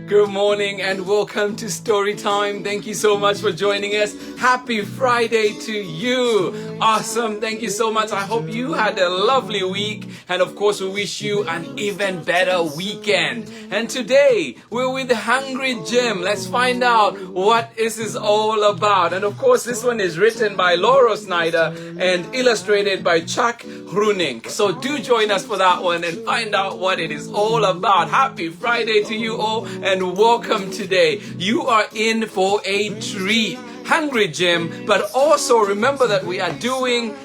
Good morning and welcome to Story Time. Thank you so much for joining us. Happy Friday to you. Awesome. Thank you so much. I hope you had a lovely week. And of course, we wish you an even better weekend. And today, we're with Hungry Jim. Let's find out what this is all about. And of course, this one is written by Laurel Snyder and illustrated by Groenink. So do join us for that one and find out what it is all about. Happy Friday to you all and welcome today. You are in for a treat. Hungry Jim, but also remember that we are doing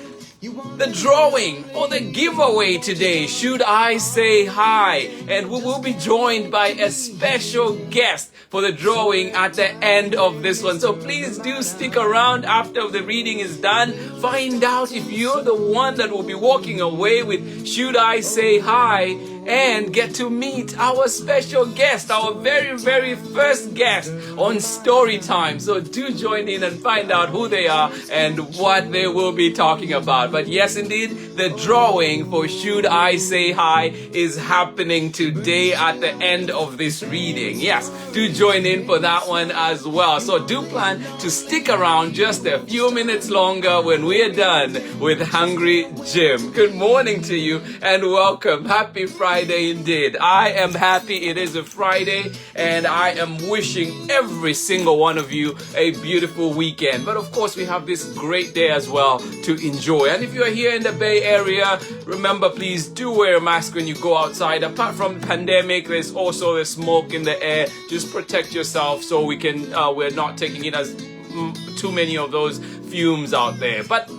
the drawing or the giveaway today. Should I say hi? And we will be joined by a special guest for the drawing at the end of this one. So please do stick around after the reading is done. Find out if you're the one that will be walking away with Should I Say Hi? And get to meet our special guest, our very, very first guest on Story Time. So do join in and find out who they are and what they will be talking about. But yes, indeed, the drawing for Should I Say Hi is happening today at the end of this reading. Yes, do join in for that one as well. So do plan to stick around just a few minutes longer when we are done with Hungry Jim. Good morning to you and welcome. Happy Friday indeed. I am happy it is a Friday and I am wishing every single one of you a beautiful weekend. But of course we have this great day as well to enjoy. And if you are here in the Bay Area, remember please do wear a mask when you go outside. Apart from the pandemic, there's also the smoke in the air. Just protect yourself so we're not taking in as too many of those fumes out there. But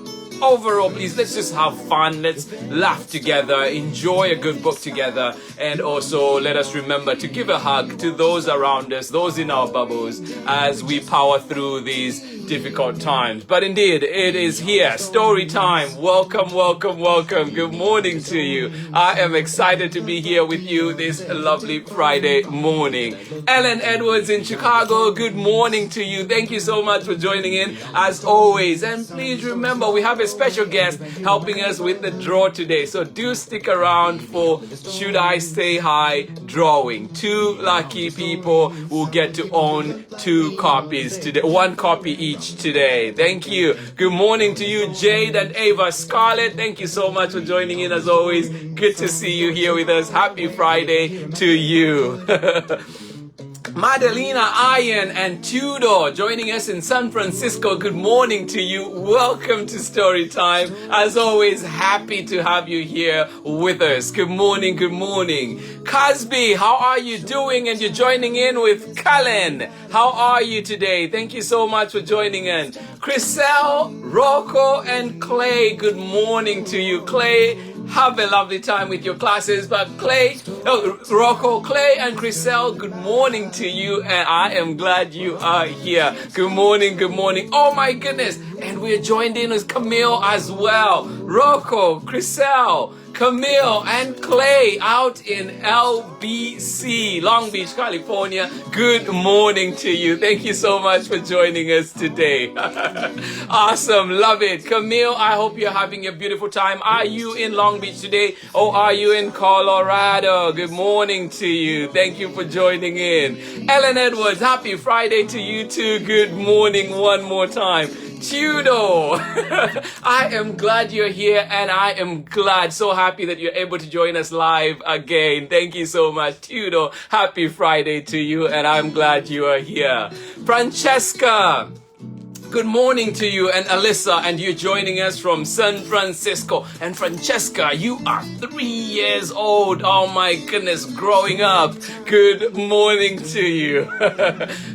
overall, please, let's just have fun. Let's laugh together, enjoy a good book together, and also let us remember to give a hug to those around us, those in our bubbles, as we power through these difficult times. But indeed, it is here, Story Time. Welcome, welcome, welcome. Good morning to you. I am excited to be here with you this lovely Friday morning. Ellen Edwards in Chicago, good morning to you. Thank you so much for joining in as always. And please remember, we have a special guest helping us with the draw today. So do stick around for Should I Say Hi drawing. 2 lucky people will get to own 2 copies today, 1 copy each today. Thank you. Good morning to you, Jade and Ava Scarlett. Thank you so much for joining in as always. Good to see you here with us. Happy Friday to you. Madalena, Ian, and Tudor joining us in San Francisco. Good morning to you. Welcome to Story Time. As always, happy to have you here with us. Good morning, good morning. Cosby, how are you doing? And you're joining in with Cullen. How are you today? Thank you so much for joining in. Chriselle, Rocco, and Clay, good morning to you. Clay, have a lovely time with your classes. But Rocco, Clay, and Chriselle, good morning to you. And I am glad you are here. Good morning, good morning. Oh my goodness. And we're joined in with Camille as well. Rocco, Chriselle, Camille, and Clay out in LBC, Long Beach, California. Good morning to you. Thank you so much for joining us today. Awesome. Love it. Camille, I hope you're having a beautiful time. Are you in Long Beach today or are you in Colorado? Good morning to you. Thank you for joining in. Ellen Edwards, happy Friday to you too. Good morning one more time. Tudor, I am glad you're here and I am so happy that you're able to join us live again. Thank you so much, Tudor. Happy Friday to you and I'm glad you are here. Francesca, good morning to you, and Alyssa, and you're joining us from San Francisco. And Francesca, you are 3 years old. Oh my goodness, growing up. Good morning to you.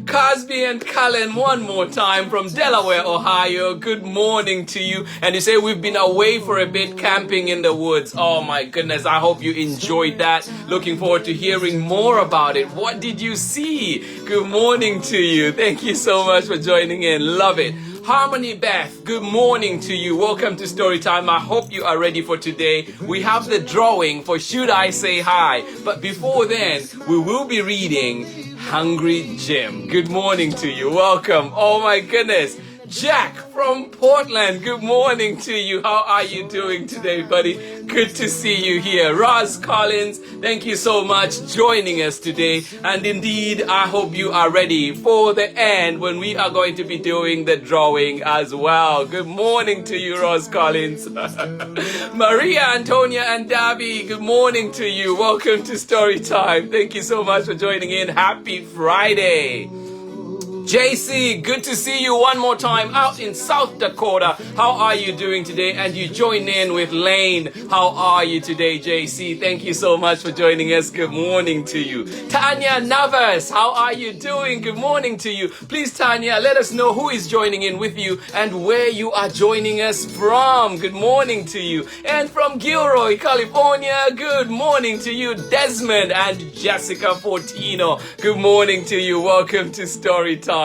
Cosby and Cullen, one more time from Delaware, Ohio. Good morning to you. And you say we've been away for a bit camping in the woods. Oh my goodness, I hope you enjoyed that. Looking forward to hearing more about it. What did you see? Good morning to you. Thank you so much for joining in. Love it. Harmony Beth, good morning to you. Welcome to Story Time. I hope you are ready for today. We have the drawing for Should I Say Hi? But before then, we will be reading Hungry Jim. Good morning to you. Welcome. Oh my goodness. Jack from Portland, good morning to you. How are you doing today, buddy? Good to see you here. Roz Collins, thank you so much joining us today. And indeed, I hope you are ready for the end when we are going to be doing the drawing as well. Good morning to you, Roz Collins. Maria, Antonia, and Davy, good morning to you. Welcome to Story Time. Thank you so much for joining in. Happy Friday. JC, good to see you one more time out in South Dakota. How are you doing today? And you join in with Lane. How are you today, JC? Thank you so much for joining us. Good morning to you. Tanya Navas, how are you doing? Good morning to you. Please, Tanya, let us know who is joining in with you and where you are joining us from. Good morning to you. And from Gilroy, California, good morning to you. Desmond and Jessica Fortino, good morning to you. Welcome to Story Time.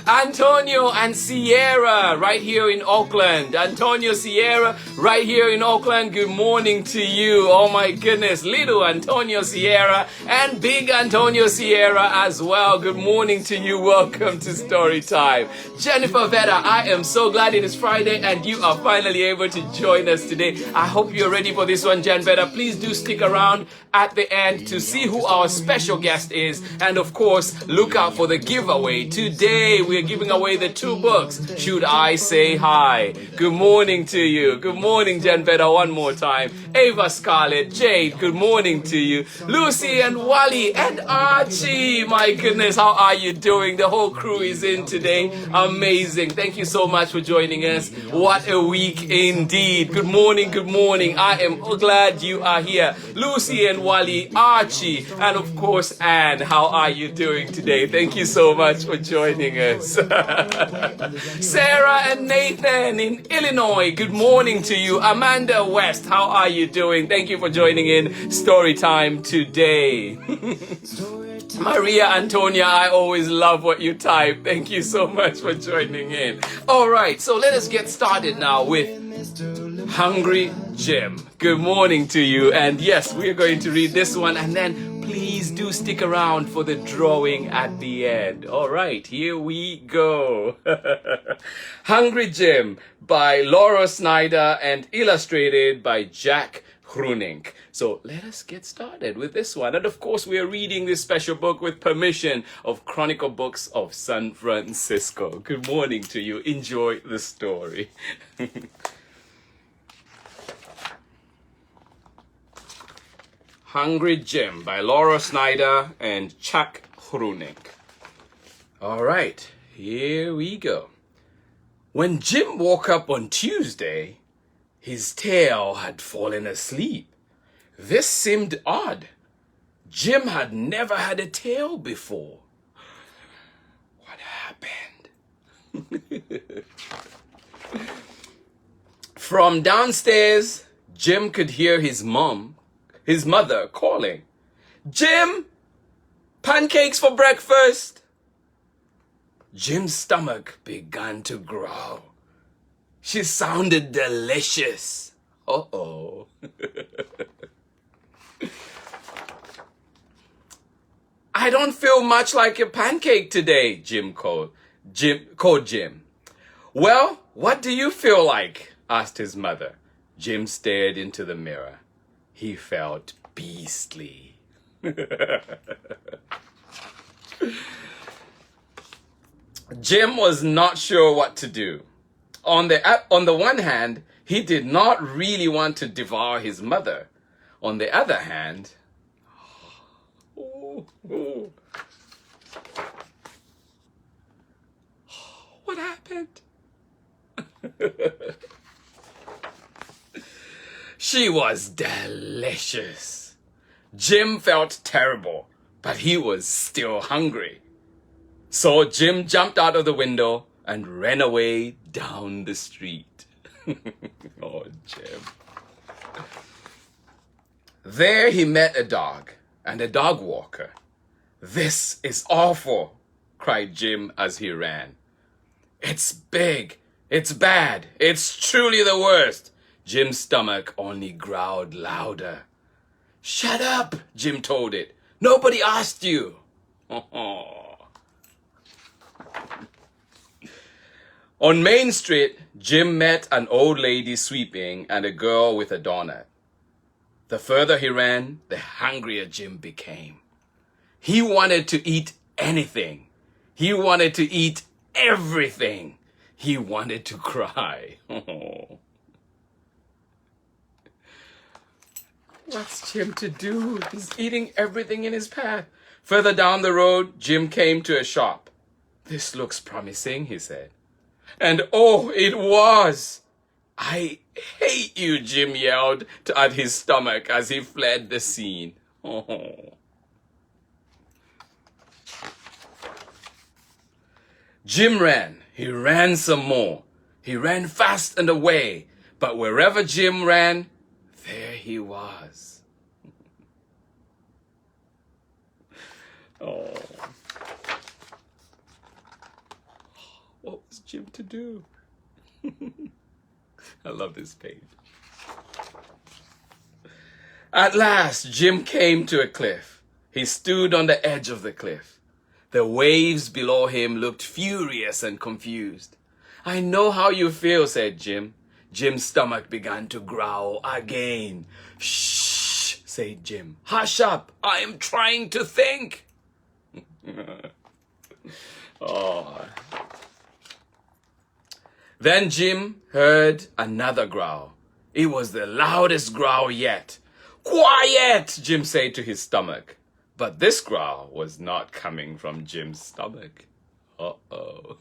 Antonio and Sierra right here in Auckland. Antonio, Sierra right here in Auckland. Good morning to you. Oh my goodness. Little Antonio Sierra and big Antonio Sierra as well. Good morning to you. Welcome to Story Time. Jennifer Veda, I am so glad it is Friday and you are finally able to join us today. I hope you're ready for this one, Jen Veda. Please do stick around at the end to see who our special guest is. And of course, look out for the giveaway. Today, we're giving away the 2 books, Should I Say Hi? Good morning to you. Good morning, Jen Veda, one more time. Ava Scarlett, Jade, good morning to you. Lucy and Wally and Archie. My goodness, how are you doing? The whole crew is in today. Amazing. Thank you so much for joining us. What a week indeed. Good morning, good morning. I am glad you are here. Lucy and Wally, Archie, and of course, Anne. How are you doing today? Thank you so much for joining us. Sarah and Nathan in Illinois, good morning to you. Amanda West, how are you doing? Thank you for joining in Story Time today. Maria Antonia, I always love what you type. Thank you so much for joining in. All right, so let us get started now with Hungry Jim. Good morning to you. And yes, we're going to read this one and then please do stick around for the drawing at the end. All right, here we go. Hungry Jim by Laurel Snyder and illustrated by Jack Groenink. So let us get started with this one. And of course, we are reading this special book with permission of Chronicle Books of San Francisco. Good morning to you. Enjoy the story. Hungry Jim by Laurel Snyder and Jack Groenink. All right, here we go. When Jim woke up on Tuesday, his tail had fallen asleep. This seemed odd. Jim had never had a tail before. What happened? From downstairs, Jim could hear his mother calling, "Jim, pancakes for breakfast." Jim's stomach began to growl. She sounded delicious. Uh-oh. I don't feel much like a pancake today, Jim called Jim. Well, what do you feel like? Asked his mother. Jim stared into the mirror. He felt beastly. Jim was not sure what to do. On the one hand, he did not really want to devour his mother. On the other hand, what happened? She was delicious. Jim felt terrible, but he was still hungry. So Jim jumped out of the window and ran away down the street. Oh, Jim. There he met a dog and a dog walker. "This is awful," cried Jim as he ran. "It's big. It's bad. It's truly the worst." Jim's stomach only growled louder. "Shut up," Jim told it. "Nobody asked you." On Main Street, Jim met an old lady sweeping and a girl with a donut. The further he ran, the hungrier Jim became. He wanted to eat anything. He wanted to eat everything. He wanted to cry. What's Jim to do? He's eating everything in his path. Further down the road, Jim came to a shop. This looks promising, he said. And oh, it was. I hate you, Jim yelled at his stomach as he fled the scene. Oh. Jim ran. He ran some more. He ran fast and away. But wherever Jim ran, there he was. Oh. What was Jim to do? I love this page. At last, Jim came to a cliff. He stood on the edge of the cliff. The waves below him looked furious and confused. I know how you feel, said Jim. Jim's stomach began to growl again. Shh, said Jim. Hush up. I am trying to think. Oh. Then Jim heard another growl. It was the loudest growl yet. Quiet, Jim said to his stomach. But this growl was not coming from Jim's stomach. Uh-oh.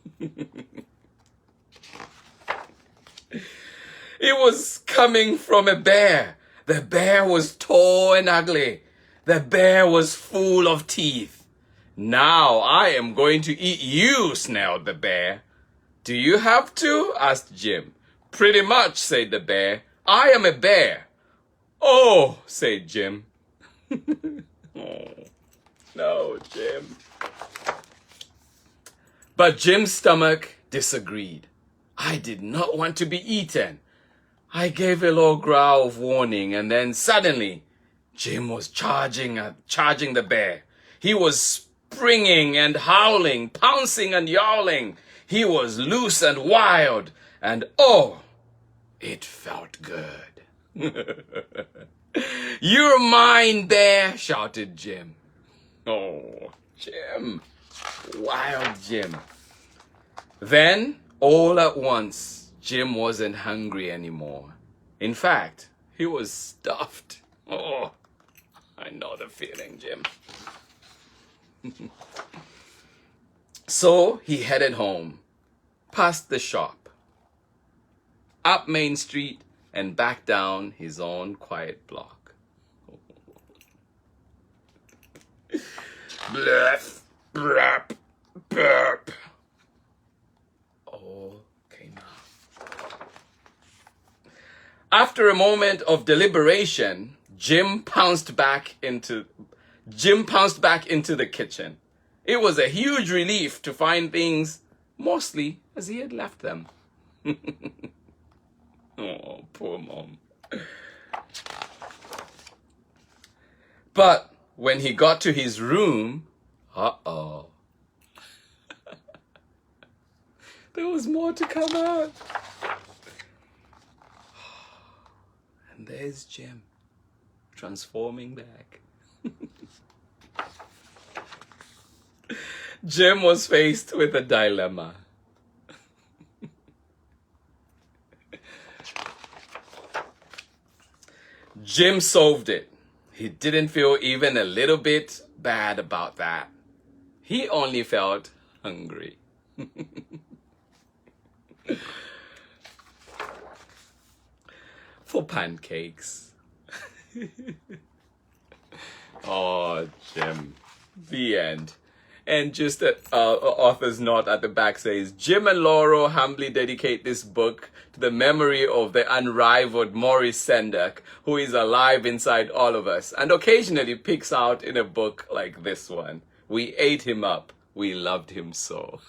It was coming from a bear. The bear was tall and ugly. The bear was full of teeth. Now I am going to eat you, snarled the bear. Do you have to? Asked Jim. Pretty much, said the bear. I am a bear. Oh, said Jim. Oh, no, Jim. But Jim's stomach disagreed. I did not want to be eaten. I gave a low growl of warning, and then suddenly, Jim was charging the bear. He was springing and howling, pouncing and yowling. He was loose and wild, and oh, it felt good. You're mine, bear, shouted Jim. Oh, Jim, wild Jim. Then, all at once, Jim wasn't hungry anymore. In fact, he was stuffed. Oh, I know the feeling, Jim. So he headed home, past the shop, up Main Street, and back down his own quiet block. Bluff, blap, burp. All came out. After a moment of deliberation, Jim pounced back into the kitchen. It was a huge relief to find things mostly as he had left them. Oh, poor Mom. But when he got to his room, uh-oh. There was more to come out. And there's Jim, transforming back. Jim was faced with a dilemma. Jim solved it. He didn't feel even a little bit bad about that. He only felt hungry. For pancakes. Oh, Jim. The end. And just an author's note at the back says, Jim and Laurel humbly dedicate this book to the memory of the unrivaled Maurice Sendak, who is alive inside all of us and occasionally peeks out in a book like this one. We ate him up. We loved him so.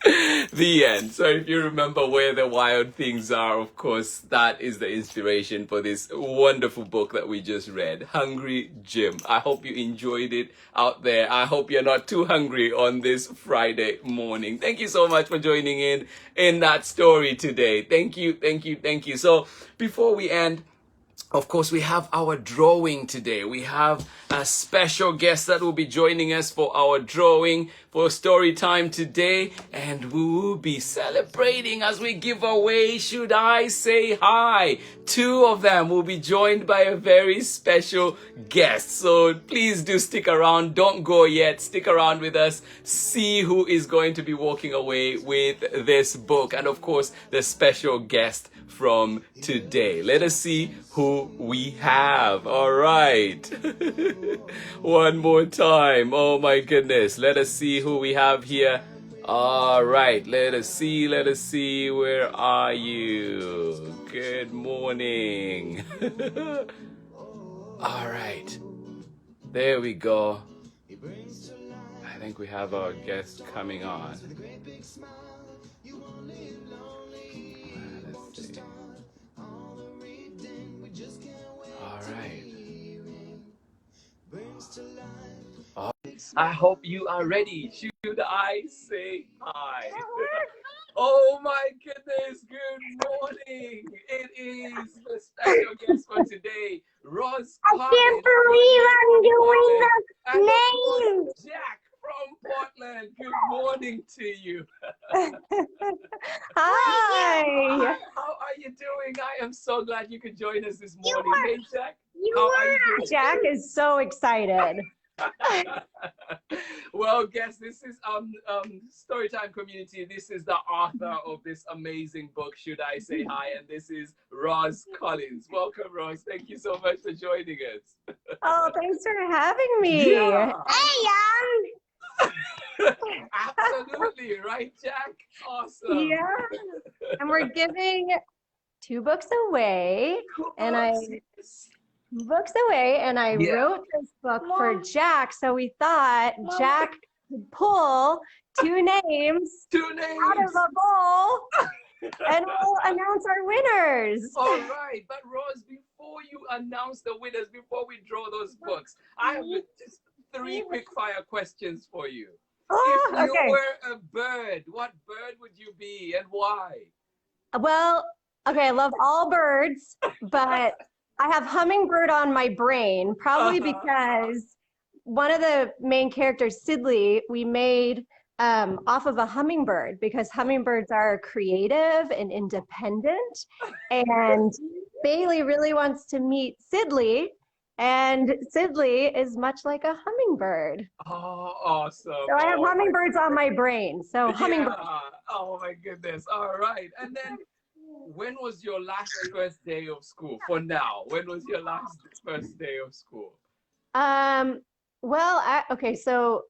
The end. So if you remember where the wild things are, of course, that is the inspiration for this wonderful book that we just read, Hungry Jim. I hope you enjoyed it out there. I hope you're not too hungry on this Friday morning. Thank you so much for joining in that story today. Thank you, thank you, thank you. So before we end, of course, we have our drawing today. We have a special guest that will be joining us for our drawing for story time today. And we will be celebrating as we give away Should I Say Hi? Two of them will be joined by a very special guest. So please do stick around. Don't go yet. Stick around with us. See who is going to be walking away with this book. And of course, the special guest from today. Let us see who we have. All right. One more time. Oh my goodness. Let us see who we have here. All right. Let us see. Let us see. Where are you? Good morning. All right. There we go. I think we have our guest coming on. Let's see. All right. Oh, I hope you are ready. Should I say hi? Oh my goodness, good morning. It is the special guest for today, Roz Collins. I can't believe I'm doing the name. Jack from Portland. Good morning to you. Hi. How are you doing? I am so glad you could join us this morning. Hey, Jack. How are you doing? Jack is so excited. Well, guess this is Storytime community. This is the author of this amazing book, Should I Say Hi? And this is Roz Collins. Welcome, Roz. Thank you so much for joining us. Oh, thanks for having me. Yeah. Hey, Absolutely, right, Jack? Awesome. Yeah. And we're giving 2 books away. And I wrote this book for Jack. So we thought Jack could pull 2 names out of a bowl and we'll announce our winners. All right. But Rose, before you announce the winners, before we draw those books, I have just 3 quick fire questions for you. Oh, if you were a bird, what bird would you be and why? Well, okay, I love all birds, but I have hummingbird on my brain, probably because one of the main characters, Sidley, we made off of a hummingbird because hummingbirds are creative and independent. And Bailey really wants to meet Sidley. And Sidley is much like a hummingbird. Oh, awesome. So I have hummingbirds on my brain. So hummingbird. Yeah. Oh my goodness. All right. And then when was your last first day of school? For now, when was your last first day of school? Okay, so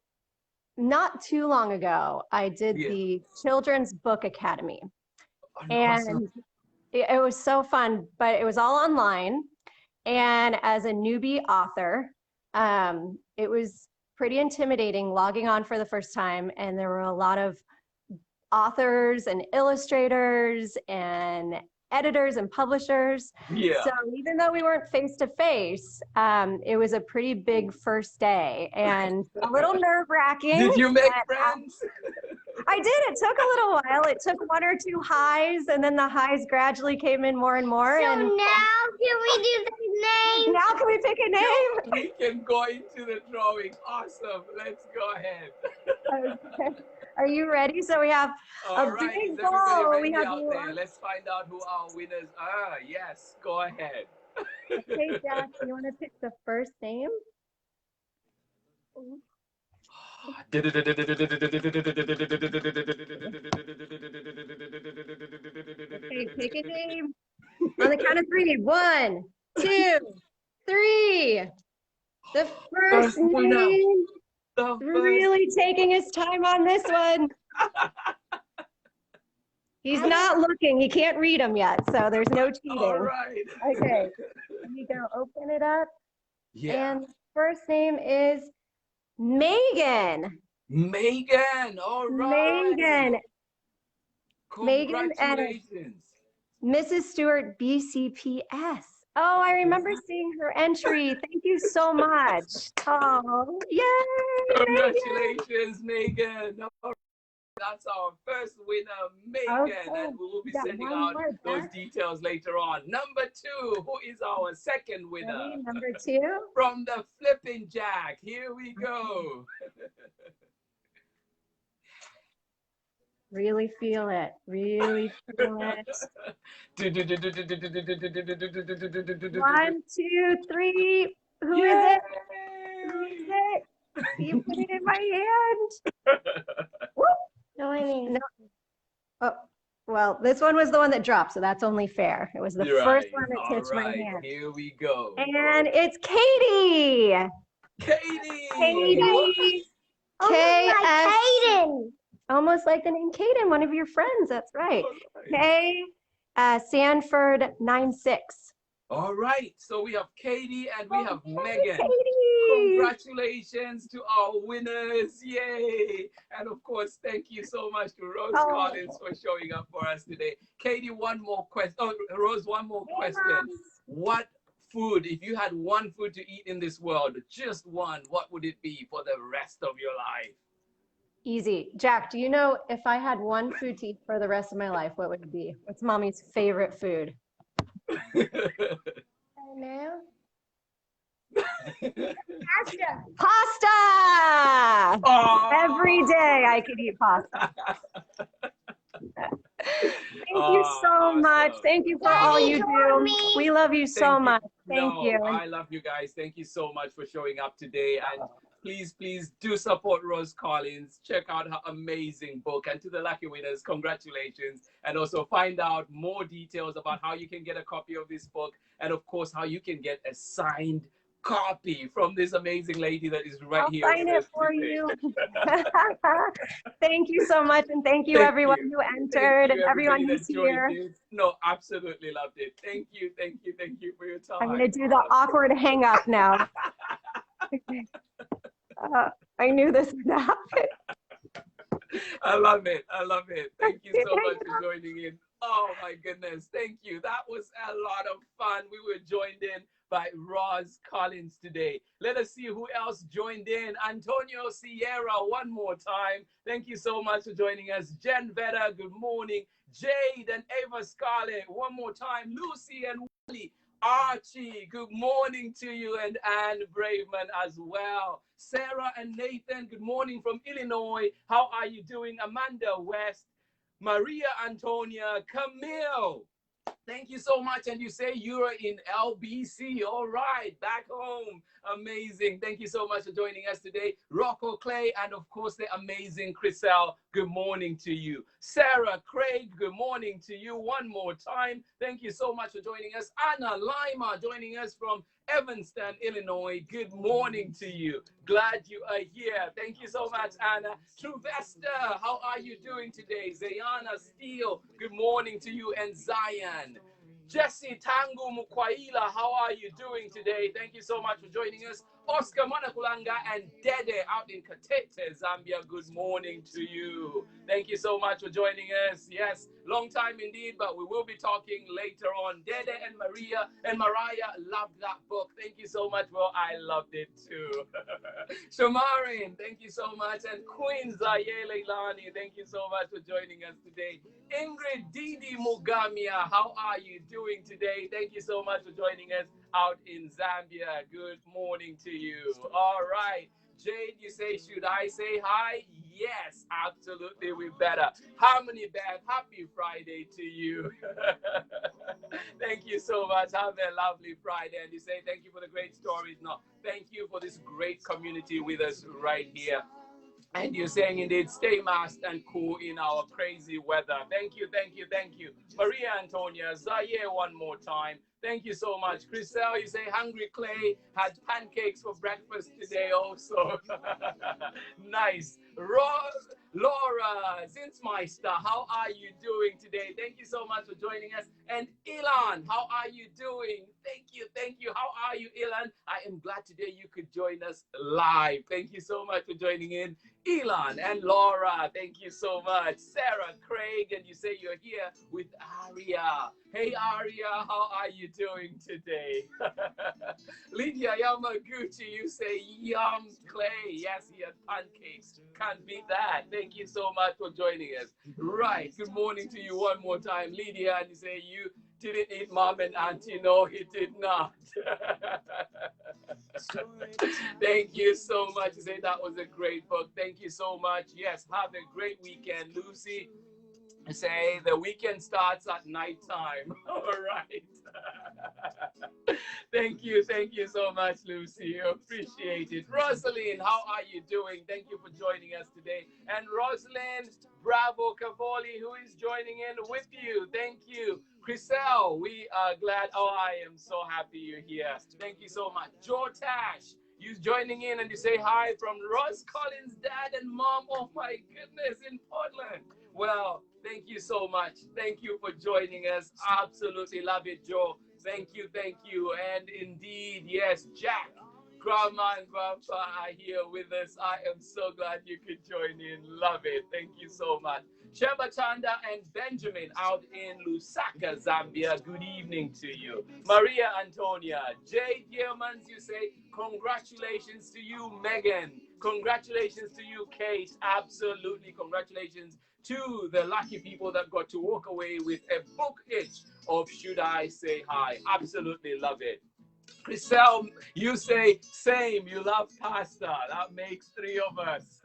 not too long ago, I did the Children's Book Academy. Oh, and awesome. it was so fun, but it was all online. And as a newbie author, it was pretty intimidating logging on for the first time. And there were a lot of authors and illustrators and editors and publishers. Yeah. So even though we weren't face to face, it was a pretty big first day and a little nerve-wracking. Did you make friends? I did. It took a little while. It took 1 or 2 highs, and then the highs gradually came in more and more. So and now can we do the name? now can we pick a name? We can go into the drawing. Awesome. Let's go ahead. Okay. Are you ready? So we have a big bowl. We have out there. Let's find out who our winners are. Yes, go ahead. Okay, Jack, you want to pick the first name? Okay, pick a name. On the count of 3. 1, 2, 3. The first name. Really taking his time on this one. He's not looking. He can't read them yet, so there's no cheating. All right. Okay. Let me go open it up. Yeah. And the first name is Megan. Megan. All right. Megan. Megan and Congratulations. Mrs. Stewart, BCPS. Oh, I remember seeing her entry. Thank you so much. Oh, yay, Megan. Congratulations, Megan. All right, that's our first winner, Megan. Okay, And we will be got sending one out more those back. details later on. Number 2, who is our second winner? Ready? Number 2. From the Flipping Jack. Here we go. Really feel it. Really feel it. 1, 2, 3. Who is it? Who is it? You put it in my hand. Whoop. No, I mean. No. Oh, well, this one was the one that dropped, so that's only fair. It was the You're first right. one that All touched my right, hand. here we go. And it's Katie. Katie. Katie. Oh, K-S. like Caden. Almost like the name Kaden, one of your friends. That's right. K. Sanford 96. All right. So we have Katie and we have Megan. Katie. Congratulations to our winners. Yay. And of course, thank you so much to Rose Collins for showing up for us today. Katie, one more question. Oh, Rose, one more question. What food, if you had one food to eat in this world, just one, what would it be for the rest of your life? Easy. Jack, do you know if I had one food to eat for the rest of my life, what would it be? What's mommy's favorite food? I know. Pasta. Pasta! Oh. Every day I could eat pasta. Thank you so Awesome. much. Thank you for all you do. me. We love you so much. Thank you. I love you guys. Thank you so much for showing up today. And please do support Rose Collins. Check out her amazing book. And to the lucky winners, congratulations. And also find out more details about how you can get a copy of this book. And of course, how you can get a signed copy from this amazing lady that is right here. I'll sign it for you. Thank you so much. And thank you, everyone who entered and everyone who's here. No, absolutely loved it. Thank you for your time. I'm going to do the awkward hang up now. I knew this would happen. I love it. Thank you so much for joining in. Oh my goodness. Thank you. That was a lot of fun. We were joined in by Roz Collins today. Let us see who else joined in. Antonio Sierra, one more time. Thank you so much for joining us. Jen Veda, good morning. Jade and Ava Scarlett, one more time. Lucy and Wally. Archie, good morning to you, and Anne Braveman as well. Sarah and Nathan, good morning from Illinois. How are you doing? Amanda West, Maria Antonia, Camille. Thank you so much. And you say you're in LBC. All right, back home. Amazing. Thank you so much for joining us today. Rocco Clay, and of course, the amazing Chriselle. Good morning to you. Sarah Craig, good morning to you one more time. Thank you so much for joining us. Anna Lima joining us from Evanston, Illinois. Good morning to you. Glad you are here. Thank you so much, Anna. Truvester, how are you doing today? Zayana Steele, good morning to you. And Zion. Jesse Tangu Mukwaila, how are you doing today? Thank you so much for joining us. Oscar Manakulanga and Dede out in Katete, Zambia. Good morning to you. Thank you so much for joining us. Yes, long time indeed, but we will be talking later on. Dede and Maria and Mariah loved that book. Thank you so much. Well, I loved it too. Shamarin, thank you so much. And Queen Zaye Leilani, thank you so much for joining us today. Ingrid Didi Mugamia, how are you doing today? Thank you so much for joining us out in Zambia. Good morning to you. All right. Jade, you say, should I say hi? Yes, absolutely, we better. Harmony Beth, happy Friday to you. Thank you so much. Have a lovely Friday. And you say, thank you for the great stories. No, thank you for this great community with us right here. And you're saying, indeed, stay masked and cool in our crazy weather. Thank you. Maria Antonia, Zaire one more time. Thank you so much. Chriselle, you say Hungry Clay had pancakes for breakfast today also. Nice. Laura Zinsmeister, how are you doing today? Thank you so much for joining us. And Ilan, how are you doing? Thank you. How are you, Ilan? I am glad today you could join us live. Thank you so much for joining in. Elon and Laura, thank you so much. Sarah, Craig, and you say you're here with Aria. Hey Aria, how are you doing today? Lydia Yamaguchi, you say yum Clay. Yes, he had pancakes. Can't beat that. Thank you so much for joining us. Right. Good morning to you one more time, Lydia, and you say you didn't eat mom and auntie. No, he did not. Thank you so much. You say that was a great book. Thank you so much. Yes, have a great weekend, Lucy. Say the weekend starts at nighttime. All right. Thank you so much, Lucy. Appreciate it. Rosalind, how are you doing? Thank you for joining us today. And Rosalind, bravo, Cavoli, who is joining in with you. Thank you. Chriselle, we are glad. Oh, I am so happy you're here. Thank you so much. Jortash, you joining in and you say hi from Ross Collins' dad and mom. Oh my goodness, in Portland. Well, thank you so much. Thank you for joining us. Absolutely love it, Joe. Thank you, thank you. And indeed, yes, Jack, Grandma and Grandpa are here with us. I am so glad you could join in. Love it. Thank you so much. Sheba Chanda and Benjamin out in Lusaka, Zambia. Good evening to you. Maria Antonia, Jay Dearmans, you say, congratulations to you, Megan. Congratulations to you, Kate. Absolutely. Congratulations to the lucky people that got to walk away with a book each of Should I Say Hi. Absolutely love it. Chriselle, you say same. You love pasta. That makes three of us.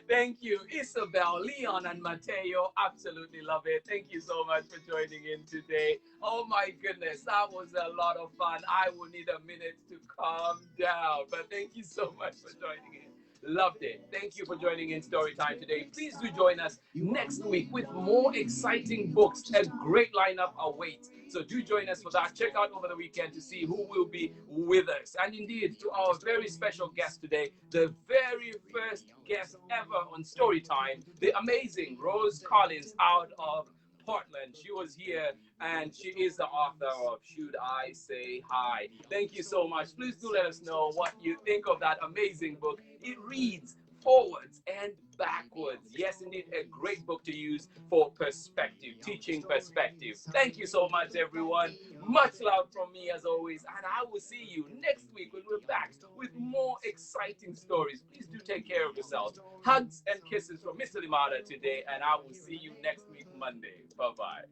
Thank you, Isabel, Leon, and Mateo. Absolutely love it. Thank you so much for joining in today. Oh my goodness, that was a lot of fun. I will need a minute to calm down, but thank you so much for joining in. Loved it. Thank you for joining in Storytime today. Please do join us next week with more exciting books. A great lineup awaits. So do join us for that. Check out over the weekend to see who will be with us. And indeed, to our very special guest today, the very first guest ever on Storytime, the amazing Rose Collins out of Portland. She was here and she is the author of Should I Say Hi. Thank you so much. Please do let us know what you think of that amazing book. It reads forwards and backwards. Yes, indeed, a great book to use for perspective, teaching perspective. Thank you so much, everyone. Much love from me as always, and I will see you next week when we're back with more exciting stories. Please do take care of yourselves. Hugs and kisses from Mr. Limada today, and I will see you next week, Monday. Bye-bye.